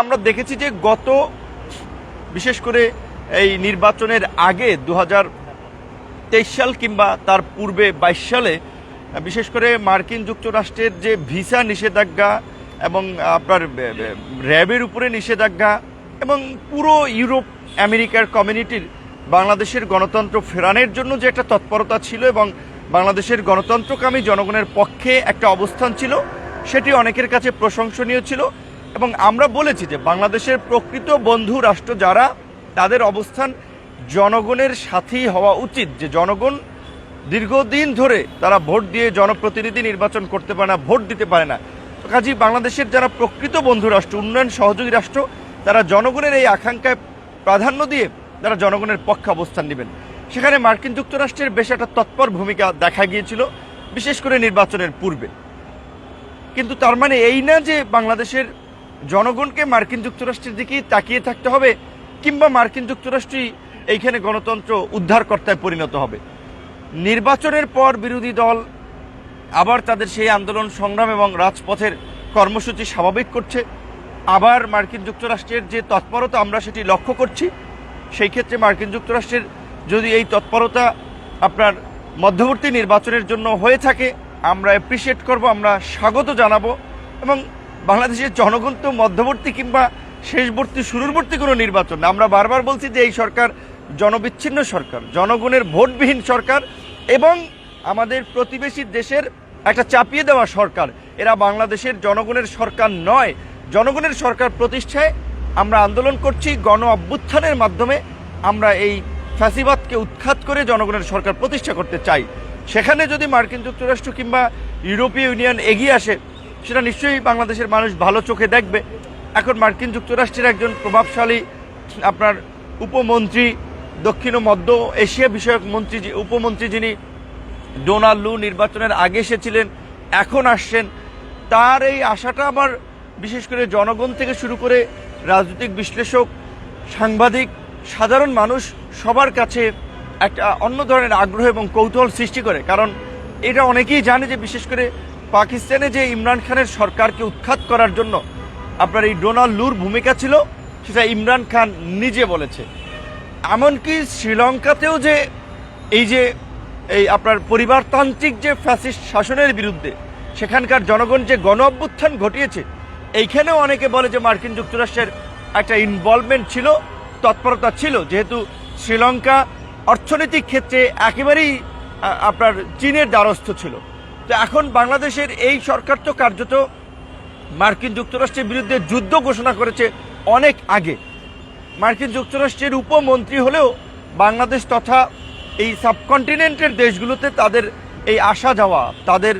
আমরা দেখেছি যে গত বিশেষ করে এই নির্বাচনের আগে 2023 সাল কিংবা তার পূর্বে 22 সালে বিশেষ করে মার্কিন যুক্তরাষ্ট্রের যে ভিসা নিষেধাজ্ঞা এবং আপনার র্যাবের উপরে নিষেধাজ্ঞা এবং পুরো ইউরোপ আমেরিকার কমিউনিটির বাংলাদেশের গণতন্ত্র ফেরানোর জন্য যে একটা তৎপরতা ছিল এবং বাংলাদেশের গণতন্ত্রকামী জনগণের পক্ষে একটা অবস্থান ছিল, সেটি অনেকের কাছে প্রশংসনীয় ছিল। এবং আমরা বলেছি যে বাংলাদেশের প্রকৃত বন্ধু রাষ্ট্র যারা, তাদের অবস্থান জনগণের সাথেই হওয়া উচিত। যে জনগণ দীর্ঘদিন ধরে তারা ভোট দিয়ে জনপ্রতিনিধি নির্বাচন করতে পারে না, ভোট দিতে পারে না। তো কাজেই বাংলাদেশের যারা প্রকৃত বন্ধু রাষ্ট্র, উন্নয়ন সহযোগী রাষ্ট্র, তারা জনগণের এই আকাঙ্ক্ষায় প্রাধান্য দিয়ে তারা জনগণের পক্ষে অবস্থান নেবেন। সেখানে মার্কিন যুক্তরাষ্ট্রের বেশ একটা তৎপর ভূমিকা দেখা গিয়েছিল, বিশেষ করে নির্বাচনের পূর্বে। কিন্তু তার মানে এই না যে বাংলাদেশের জনগণকে মার্কিন যুক্তরাষ্ট্রের দিকেই তাকিয়ে থাকতে হবে কিংবা মার্কিন যুক্তরাষ্ট্রই এইখানে গণতন্ত্র উদ্ধারকর্তায় পরিণত হবে। নির্বাচনের পর বিরোধী দল আবার তাদের সেই আন্দোলন সংগ্রাম এবং রাজপথের কর্মসূচি স্বাভাবিক করছে। আবার মার্কিন যুক্তরাষ্ট্রের যে তৎপরতা আমরা সেটি লক্ষ্য করছি। সেই ক্ষেত্রে মার্কিন যুক্তরাষ্ট্রের যদি এই তৎপরতা আপনার মধ্যবর্তী নির্বাচনের জন্য হয়ে থাকে, আমরা অ্যাপ্রিসিয়েট করব, আমরা স্বাগত জানাবো। এবং বাংলাদেশের জনগণ তো মধ্যবর্তী কিংবা শেষবর্তী শুরুরবর্তী কোনো নির্বাচন না। আমরা বারবার বলছি যে এই সরকার জনবিচ্ছিন্ন সরকার, জনগণের ভোটবিহীন সরকার এবং আমাদের প্রতিবেশী দেশের একটা চাপিয়ে দেওয়া সরকার। এরা বাংলাদেশের জনগণের সরকার নয়। জনগণের সরকার প্রতিষ্ঠায় আমরা আন্দোলন করছি। গণ অভ্যুত্থানের মাধ্যমে আমরা এই ফ্যাসিবাদকে উৎখাত করে জনগণের সরকার প্রতিষ্ঠা করতে চাই। সেখানে যদি মার্কিন যুক্তরাষ্ট্র কিংবা ইউরোপীয় ইউনিয়ন এগিয়ে আসে, সেটা নিশ্চয়ই বাংলাদেশের মানুষ ভালো চোখে দেখবে। এখন মার্কিন যুক্তরাষ্ট্রের একজন প্রভাবশালী আপনার উপমন্ত্রী, দক্ষিণ ও মধ্য এশিয়া বিষয়ক মন্ত্রী, উপমন্ত্রী যিনি ডোনাল্ড লু, নির্বাচনের আগে এসেছিলেন, এখন আসছেন। তার এই আশাটা আবার বিশেষ করে জনগণ থেকে শুরু করে রাজনৈতিক বিশ্লেষক, সাংবাদিক, সাধারণ মানুষ সবার কাছে একটা অন্য ধরনের আগ্রহ এবং কৌতূহল সৃষ্টি করে। কারণ এটা অনেকেই জানে যে বিশেষ করে পাকিস্তানে যে ইমরান খানের সরকারকে উৎখাত করার জন্য আপনার এই ডোনাল্ড লুর ভূমিকা ছিল, সেটা ইমরান খান নিজে বলেছে। এমনকি শ্রীলঙ্কাতেও যে এই আপনার পরিবারতান্ত্রিক যে ফ্যাসিস্ট শাসনের বিরুদ্ধে সেখানকার জনগণ যে গণ অভ্যুত্থান ঘটিয়েছে, এইখানেও অনেকে বলে যে মার্কিন যুক্তরাষ্ট্রের একটা ইনভলভমেন্ট ছিল, তৎপরতা ছিল, যেহেতু শ্রীলঙ্কা অর্থনৈতিক ক্ষেত্রে একেবারেই আপনার চীনের দ্বারস্থ ছিল। তো এখন বাংলাদেশের এই সরকার তো কার্যত মার্কিন যুক্তরাষ্ট্রের বিরুদ্ধে যুদ্ধ ঘোষণা করেছে অনেক আগে। মার্কিন যুক্তরাষ্ট্রের উপমন্ত্রী হলেও বাংলাদেশ তথা এই সাবকন্টিনেন্টের দেশগুলোতে তাদের এই আসা যাওয়া, তাদের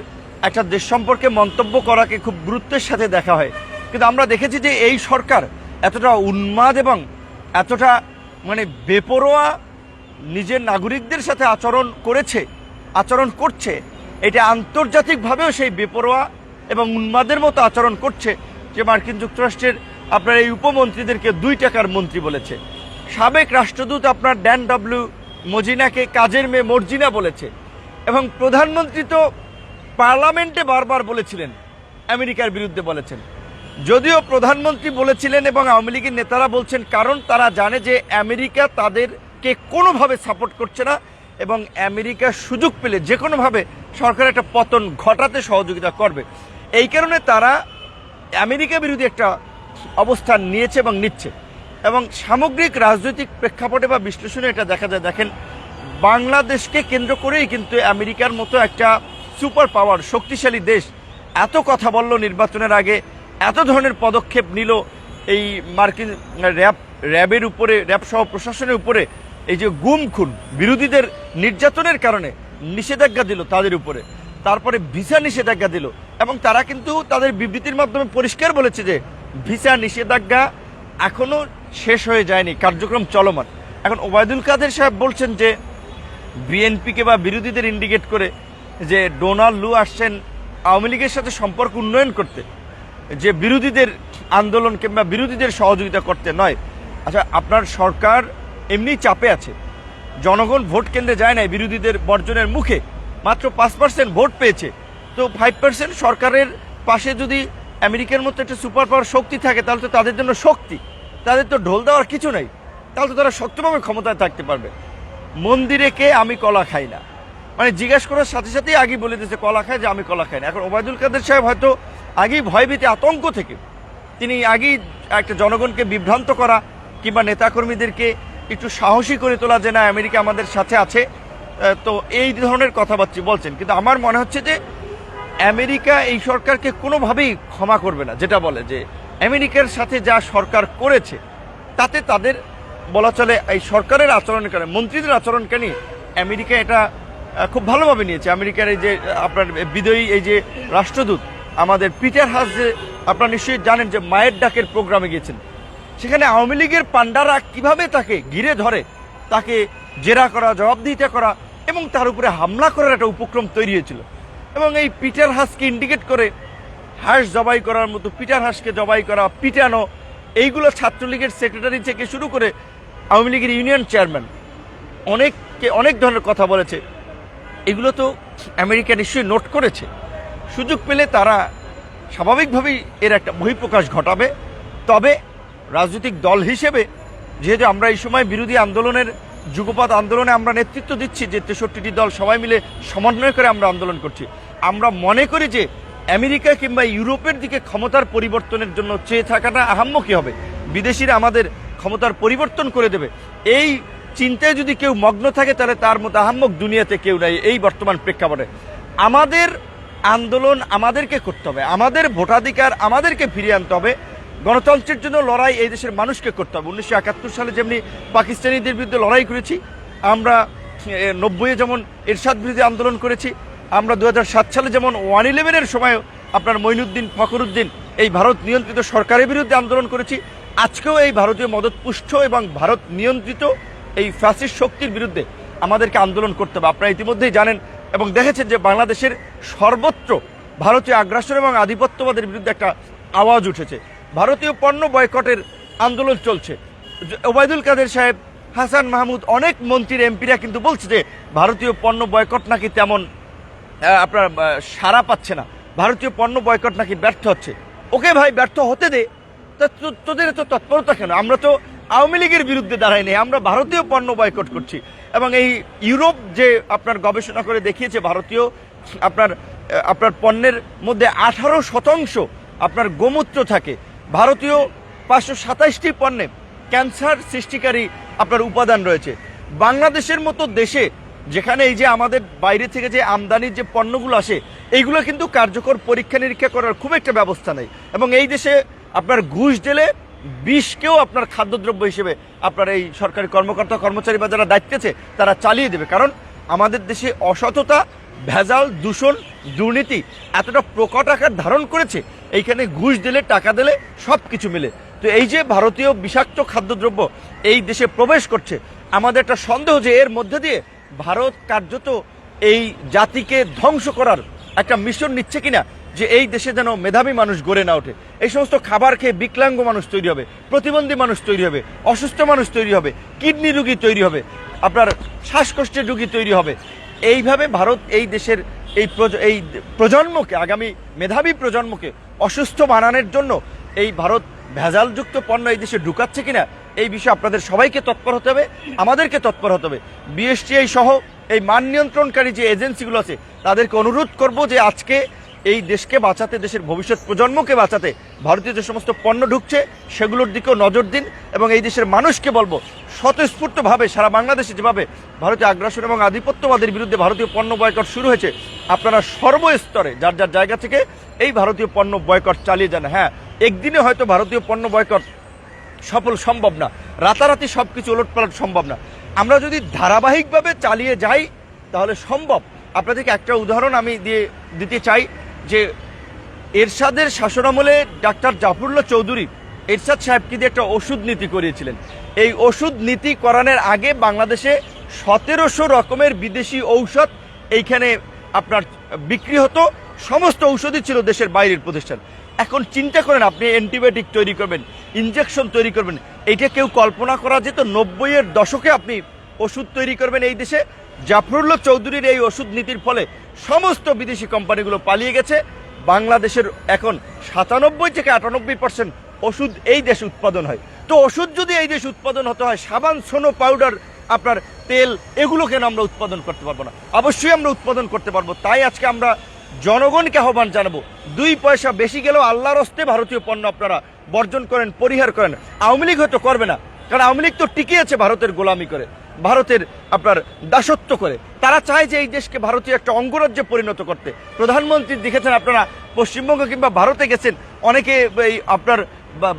একটা দেশ সম্পর্কে মন্তব্য করাকে খুব গুরুত্বের সাথে দেখা হয়। কিন্তু আমরা দেখেছি যে এই সরকার এতটা উন্মাদ এবং এতটা বেপরোয়া নিজের নাগরিকদের সাথে আচরণ করছে, এটা আন্তর্জাতিকভাবেও সেই বেপরোয়া এবং উন্মাদের মতো আচরণ করছে যে মার্কিন যুক্তরাষ্ট্রের আপনার এই উপমন্ত্রীদেরকে 2 টাকার মন্ত্রী বলেছে। সাবেক রাষ্ট্রদূত আপনার ড্যান ডব্লিউ মজিনাকে কাজের মেয়ে মর্জিনা বলেছে। এবং প্রধানমন্ত্রী তো পার্লামেন্টে বারবার বলেছিলেন, আমেরিকার বিরুদ্ধে বলেছেন। যদিও প্রধানমন্ত্রী বলেছিলেন এবং আওয়ামী লীগের নেতারা বলছেন, কারণ তারা জানে যে আমেরিকা তাদেরকে কোনোভাবে সাপোর্ট করছে না এবং আমেরিকা সুযোগ পেলে যে কোনোভাবে সরকারের একটা পতন ঘটাতে সহযোগিতা করবে। এই কারণে তারা আমেরিকা বিরোধী একটা অবস্থান নিয়েছে এবং নিচ্ছে। এবং সামগ্রিক রাজনৈতিক প্রেক্ষাপটে বা বিশ্লেষণে এটা দেখা যায়। দেখেন, বাংলাদেশকে কেন্দ্র করেই কিন্তু আমেরিকার মতো একটা সুপার পাওয়ার, শক্তিশালী দেশ এত কথা বলল নির্বাচনের আগে, এত ধরনের পদক্ষেপ নিল এই মার্কিন র্যাবের উপরে, র্যাব সহ প্রশাসনের উপরে এই যে গুম খুন, বিরোধীদের নির্যাতনের কারণে নিষেধাজ্ঞা দিল তাদের উপরে, তারপরে ভিসা নিষেধাজ্ঞা দিল। এবং তারা কিন্তু তাদের বিবৃতির মাধ্যমে পরিষ্কার বলেছে যে ভিসা নিষেধাজ্ঞা এখনো শেষ হয়ে যায়নি, কার্যক্রম চলমান। এখন ওবায়দুল কাদের সাহেব বলছেন যে বিএনপিকে বা বিরোধীদের ইন্ডিকেট করে যে ডোনাল্ড লু আসছেন আওয়ামী লীগের সাথে সম্পর্ক উন্নয়ন করতে, যে বিরোধীদের আন্দোলন কিংবা বিরোধীদের সহযোগিতা করতে নয়। আচ্ছা, আপনার সরকার এমনি চাপে আছে, জনগণ ভোট কেন্দ্রে যায় নাই বিরোধীদের বর্জনের মুখে, মাত্র 5% ভোট পেয়েছে। তো 5% সরকারের পাশে যদি আমেরিকার মতো একটা সুপার পাওয়ার শক্তি থাকে, তাহলে তো তাদের জন্য শক্তি, তাদের তো ঢোল দেওয়ার কিছু নাই, তাহলে তো তারা শক্তভাবে ক্ষমতায় থাকতে পারবে। মন্দিরে কে আমি কলা খাই না, মানে জিজ্ঞাসা করার সাথে সাথেই আগে বলে দিয়েছে কলা খায়, যে আমি কলা খাই না। এখন ওবায়দুল কাদের সাহেব হয়তো আগেই ভয়ভীতি আতঙ্ক থেকে তিনি আগেই একটা জনগণকে বিভ্রান্ত করা কিংবা নেতাকর্মীদেরকে একটু সাহসী করে তোলা যে না আমেরিকা আমাদের সাথে আছে, তো এই ধরনের কথাবার্তা বলছেন। কিন্তু আমার মনে হচ্ছে যে আমেরিকা এই সরকারকে কোনোভাবেই ক্ষমা করবে না। যেটা বলে যে আমেরিকার সাথে যা সরকার করেছে তাতে তাদের বলা চলে এই সরকারের আচরণকে, মন্ত্রীদের আচরণকে নিয়ে আমেরিকা এটা খুব ভালোভাবে নিয়েছে। আমেরিকার এই যে আপনার বিদায়ী এই যে রাষ্ট্রদূত আমাদের পিটার হাস, যে আপনারা নিশ্চয়ই জানেন যে মায়ের ডাকের প্রোগ্রামে গিয়েছেন, সেখানে আওয়ামী লীগের পান্ডারা কিভাবে তাকে ঘিরে ধরে, তাকে জেরা করা, জবাবদিহিতা করা এবং তার উপরে হামলা করার একটা উপক্রম তৈরি হয়েছিল। এবং এই পিটার হাসকে ইন্ডিকেট করে হাঁস জবাই করার মতো পিটার হাসকে জবাই করা, পিটানো, এইগুলো ছাত্রলীগের সেক্রেটারি থেকে শুরু করে আওয়ামী লীগের ইউনিয়ন চেয়ারম্যান অনেক ধরনের কথা বলেছে। এগুলো তো আমেরিকা নিশ্চয়ই নোট করেছে। সুযোগ পেলে তারা স্বাভাবিকভাবেই এর একটা বহিঃপ্রকাশ ঘটাবে। তবে রাজনৈতিক দল হিসেবে যেহেতু আমরা এই সময় বিরোধী আন্দোলনের যুগপৎ আন্দোলনে আমরা নেতৃত্ব দিচ্ছি, যে 63টি দল সবাই মিলে সমন্বয় করে আমরা আন্দোলন করছি, আমরা মনে করি যে আমেরিকা কিংবা ইউরোপের দিকে ক্ষমতার পরিবর্তনের জন্য চেয়ে থাকাটা আহাম্মকি হবে। বিদেশিরা আমাদের ক্ষমতার পরিবর্তন করে দেবে, এই চিন্তায় যদি কেউ মগ্ন থাকে তাহলে তার মতো আহাম্মক দুনিয়াতে কেউ নাই এই বর্তমান প্রেক্ষাপটে। আমাদের আন্দোলন আমাদেরকে করতে হবে, আমাদের ভোটাধিকার আমাদেরকে ফিরিয়ে আনতে হবে, গণতন্ত্রের জন্য লড়াই এই দেশের মানুষকে করতে হবে। 1971 সালে যেমনি পাকিস্তানিদের বিরুদ্ধে লড়াই করেছি, আমরা 90-এ যেমন এরশাদ বিরোধী আন্দোলন করেছি, আমরা 2007 সালে যেমন 1/11-এর সময় আপনার মঈনুদ্দিন ফখরুদ্দিন এই ভারত নিয়ন্ত্রিত সরকারের বিরুদ্ধে আন্দোলন করেছি, আজকেও এই ভারতীয় মদতপুষ্ট এবং ভারত নিয়ন্ত্রিত এই ফ্যাসিস্ট শক্তির বিরুদ্ধে আমাদেরকে আন্দোলন করতে হবে। আপনারা ইতিমধ্যেই জানেন এবং দেখেছেন যে বাংলাদেশের সর্বত্র ভারতীয় আগ্রাসন এবং আধিপত্যবাদের বিরুদ্ধে একটা আওয়াজ উঠেছে। ভারতীয় পণ্য বয়কটের আন্দোলন চলছে। ওবায়দুল কাদের সাহেব, হাসান মাহমুদ, অনেক মন্ত্রীর এমপিরা কিন্তু বলছে যে ভারতীয় পণ্য বয়কট নাকি তেমন আপনার সাড়া পাচ্ছে না, ভারতীয় পণ্য বয়কট নাকি ব্যর্থ হচ্ছে। ওকে ভাই, ব্যর্থ হতে দে, তোদের তো তৎপরতা কেন? আমরা তো আওয়ামী লীগের বিরুদ্ধে দাঁড়াইনি, আমরা ভারতীয় পণ্য বয়কট করছি। এবং এই ইউরোপ যে আপনার গবেষণা করে দেখিয়েছে ভারতীয় আপনার পণ্যের মধ্যে 18% আপনার গোমূত্র থাকে। ভারতীয় 527টি পণ্যে ক্যান্সার সৃষ্টিকারী আপনার উপাদান রয়েছে। বাংলাদেশের মতো দেশে যেখানে এই যে আমাদের বাইরে থেকে যে আমদানির যে পণ্যগুলো আসে, এইগুলো কিন্তু কার্যকর পরীক্ষা নিরীক্ষা করার খুব একটা ব্যবস্থা নেই। এবং এই দেশে আপনার ঘুষ দিলে বিষকেও আপনার খাদ্যদ্রব্য হিসেবে আপনার এই সরকারি কর্মকর্তা কর্মচারী বা যারা দায়িত্বে তারা চালিয়ে দেবে। কারণ আমাদের দেশে অসততা, ভেজাল, দূষণ, দুর্নীতি এতটা প্রকট আকার ধারণ করেছে, এইখানে ঘুষ দিলে, টাকা দিলে সব কিছু মিলে। তো এই যে ভারতীয় বিষাক্ত খাদ্যদ্রব্য এই দেশে প্রবেশ করছে, আমাদের একটা সন্দেহ যে এর মধ্যে দিয়ে ভারত কার্যত এই জাতিকে ধ্বংস করার একটা মিশন নিচ্ছে কিনা, যে এই দেশে যেন মেধাবী মানুষ গড়ে না ওঠে। এই সমস্ত খাবার খেয়ে বিকলাঙ্গ মানুষ তৈরি হবে, প্রতিবন্ধী মানুষ তৈরি হবে, অসুস্থ মানুষ তৈরি হবে, কিডনি রোগী তৈরি হবে, আপনার শ্বাসকষ্টের রোগী তৈরি হবে। এইভাবে ভারত এই দেশের এই প্রজন্মকে, আগামী মেধাবী প্রজন্মকে অসুস্থ বানানোর জন্য এই ভারত ভেজালযুক্ত পণ্য এই দেশে ঢুকাচ্ছে কিনা, এই বিষয়ে আপনাদের সবাইকে তৎপর হতে হবে, আমাদেরকে তৎপর হতে হবে। বিএসটিআই সহ এই মান নিয়ন্ত্রণকারী যে এজেন্সিগুলো আছে তাদেরকে অনুরোধ করব যে আজকে এই দেশকে বাঁচাতে, দেশের ভবিষ্যৎ প্রজন্মকে বাঁচাতে ভারতীয় যে সমস্ত পণ্য ঢুকছে সেগুলোর দিকেও নজর দিন। এবং এই দেশের মানুষকে বলবো স্বতঃস্ফূর্তভাবে সারা বাংলাদেশে যেভাবে ভারতীয় আগ্রাসন এবং আধিপত্যবাদের বিরুদ্ধে ভারতীয় পণ্য বয়কট শুরু হয়েছে, আপনারা সর্বস্তরে যার যার জায়গা থেকে এই ভারতীয় পণ্য বয়কট চালিয়ে যান। হ্যাঁ, একদিনে হয়তো ভারতীয় পণ্য বয়কট সফল সম্ভব না, রাতারাতি সব কিছু ওলটপালট সম্ভব না। আমরা যদি ধারাবাহিকভাবে চালিয়ে যাই তাহলে সম্ভব। আপনাদেরকে একটা উদাহরণ আমি দিতে চাই যে এরশাদের শাসনামলে ডাক্তার জাফরুল্লাহ চৌধুরী এরশাদ সাহেবকে দিয়ে একটা ওষুধ নীতি করিয়েছিলেন। এই ওষুধ নীতি করানোর আগে বাংলাদেশে 1700 রকমের বিদেশি ঔষধ এইখানে আপনার বিক্রি হতো, সমস্ত ঔষধই ছিল দেশের বাইরের প্রতিষ্ঠান। এখন চিন্তা করেন, আপনি অ্যান্টিবায়োটিক তৈরি করবেন, ইনজেকশন তৈরি করবেন, এইটা কেউ কল্পনা করা যেত? 90-এর দশকে আপনি ওষুধ তৈরি করবেন এই দেশে। জাফরুল্লাহ চৌধুরীর এই ওষুধ নীতির ফলে সমস্ত বিদেশি কোম্পানিগুলো পালিয়ে গেছে, বাংলাদেশের এখন 97 থেকে 98% ওষুধ এই দেশে উৎপাদন হয়। তো ওষুধ যদি এই দেশে উৎপাদন হতে হয়, সাবান, সোনো, পাউডার, আপনার তেল, এগুলো কেন আমরা উৎপাদন করতে পারবো না? অবশ্যই আমরা উৎপাদন করতে পারবো। তাই আজকে আমরা জনগণকে আহ্বান জানাবো, 2 পয়সা বেশি গেলেও আল্লাহর হস্তে ভারতীয় পণ্য আপনারা বর্জন করেন, পরিহার করেন। আওয়ামী লীগ হয়তো করবে না, কারণ আওয়ামী লীগ তো টিকে আছে ভারতের গোলামি করে, ভারতের আপনার দাসত্ব করে। তারা চায় যে এই দেশকে ভারতীয় একটা অঙ্গরাজ্যে পরিণত করতে। প্রধানমন্ত্রী দেখেছেন আপনারা, পশ্চিমবঙ্গ কিংবা ভারতে গেছেন, অনেকে এই আপনার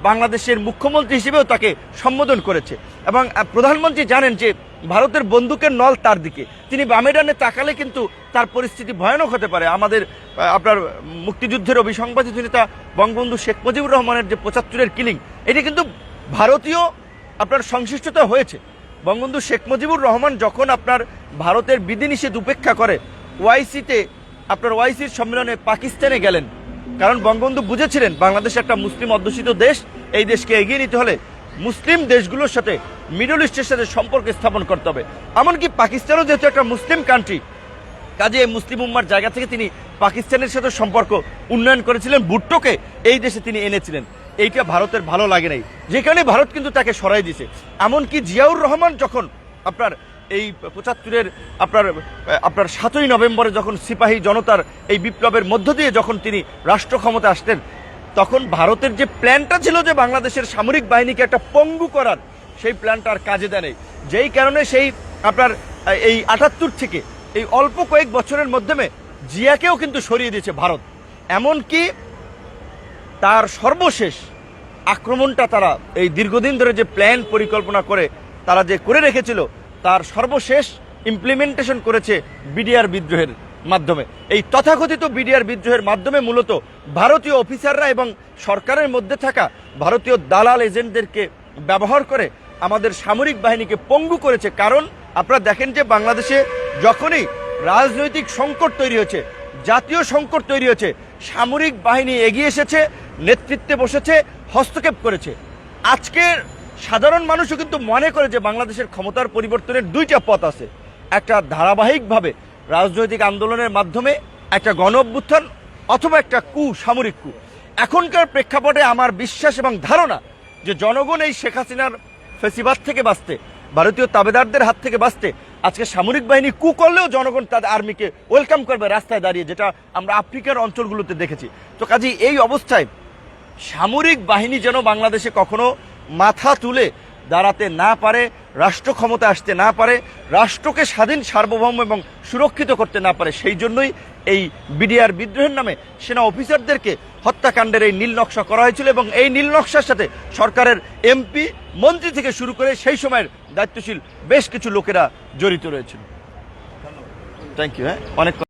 বাংলাদেশের মুখ্যমন্ত্রী হিসেবেও তাকে সম্বোধন করেছে। এবং প্রধানমন্ত্রী জানেন যে ভারতের বন্দুকের নল তার দিকে, তিনি বামে ডানে তাকালে কিন্তু তার পরিস্থিতি ভয়ানক হতে পারে। আমাদের আপনার মুক্তিযুদ্ধের অভিসংবাদিত নেতা বঙ্গবন্ধু শেখ মুজিবুর রহমানের যে 75-এর কিলিং, এটি কিন্তু ভারতীয় আপনার সংশ্লিষ্টতা হয়েছে। বঙ্গবন্ধু শেখ মুজিবুর রহমান যখন আপনার ভারতের বিধিনিষেধ উপেক্ষা করে ওআইসিতে আপনার ওআইসির সম্মেলনে পাকিস্তানে গেলেন, কারণ বঙ্গবন্ধু বুঝেছিলেন বাংলাদেশ একটা মুসলিম অধ্যুষিত দেশ, এই দেশকে এগিয়ে নিতে হলে মুসলিম দেশগুলোর সাথে, মিডল ইস্টের সাথে সম্পর্ক স্থাপন করতে হবে। এমনকি পাকিস্তানও যেহেতু একটা মুসলিম কান্ট্রি, কাজে মুসলিম উম্মার জায়গা থেকে তিনি পাকিস্তানের সাথে সম্পর্ক উন্নয়ন করেছিলেন, ভুট্টোকে এই দেশে তিনি এনেছিলেন। এইটা ভারতের ভালো লাগে নাই, যে কারণে ভারত কিন্তু তাকে সরাই দিয়েছে। এমনকি জিয়াউর রহমান যখন আপনার এই 75-এর আপনার 7ই নভেম্বরে যখন সিপাহী জনতার এই বিপ্লবের মধ্য দিয়ে যখন তিনি রাষ্ট্র ক্ষমতা আসতেন, তখন ভারতের যে প্ল্যানটা ছিল যে বাংলাদেশের সামরিক বাহিনীকে একটা পঙ্গু করার, সেই প্ল্যানটা আর কাজে দেয় নাই। যেই কারণে সেই আপনার এই 78 থেকে এই অল্প কয়েক বছরের মাধ্যমে জিয়াকেও কিন্তু সরিয়ে দিয়েছে ভারত। এমনকি তার সর্বশেষ আক্রমণটা তারা এই দীর্ঘদিন ধরে যে প্ল্যান পরিকল্পনা করে তারা যে করে রেখেছিল, তার সর্বশেষ ইমপ্লিমেন্টেশন করেছে বিডিআর বিদ্রোহের মাধ্যমে। এই তথাকথিত বিডিআর বিদ্রোহের মাধ্যমে মূলত ভারতীয় অফিসাররা এবং সরকারের মধ্যে থাকা ভারতীয় দালাল এজেন্টদেরকে ব্যবহার করে আমাদের সামরিক বাহিনীকে পঙ্গু করেছে। কারণ আপনারা দেখেন যে বাংলাদেশে যখনই রাজনৈতিক সংকট তৈরি হয়েছে, জাতীয় সংকট তৈরি হয়েছে, সামরিক বাহিনী এগিয়ে এসেছে, নেতৃত্বে বসেছে, হস্তক্ষেপ করেছে। আজকের সাধারণ মানুষও কিন্তু মনে করে যে বাংলাদেশের ক্ষমতার পরিবর্তনের 2টা পথ আছে, একটা ধারাবাহিকভাবে রাজনৈতিক আন্দোলনের মাধ্যমে একটা গণ অভ্যুত্থান, অথবা একটা সামরিক কু। এখনকার প্রেক্ষাপটে আমার বিশ্বাস এবং ধারণা যে জনগণ এই শেখ হাসিনার ফেসিবাদ থেকে বাঁচতে, ভারতীয় তাবেদারদের হাত থেকে বাঁচতে আজকে সামরিক বাহিনী করলেও জনগণ তাদের আর্মিকে ওয়েলকাম করবে রাস্তায় দাঁড়িয়ে, যেটা আমরা আফ্রিকার অঞ্চলগুলোতে দেখেছি। তো কাজেই এই অবস্থায় সামরিক বাহিনী যেন বাংলাদেশে কখনো মাথা তুলে দাঁড়াতে না পারে, রাষ্ট্র ক্ষমতা আসতে না পারে, রাষ্ট্রকে স্বাধীন, সার্বভৌম এবং সুরক্ষিত করতে না পারে, সেই জন্যই এই বিডিআর বিদ্রোহের নামে সেনা অফিসারদেরকে হত্যাকাণ্ডের এই নীল নকশা করা হয়েছিল। এবং এই নীল নকশার সাথে সরকারের এমপি, মন্ত্রী থেকে শুরু করে সেই সময়ের দায়িত্বশীল বেশ কিছু লোকেরা জড়িত রয়েছেন। Thank you. অনেক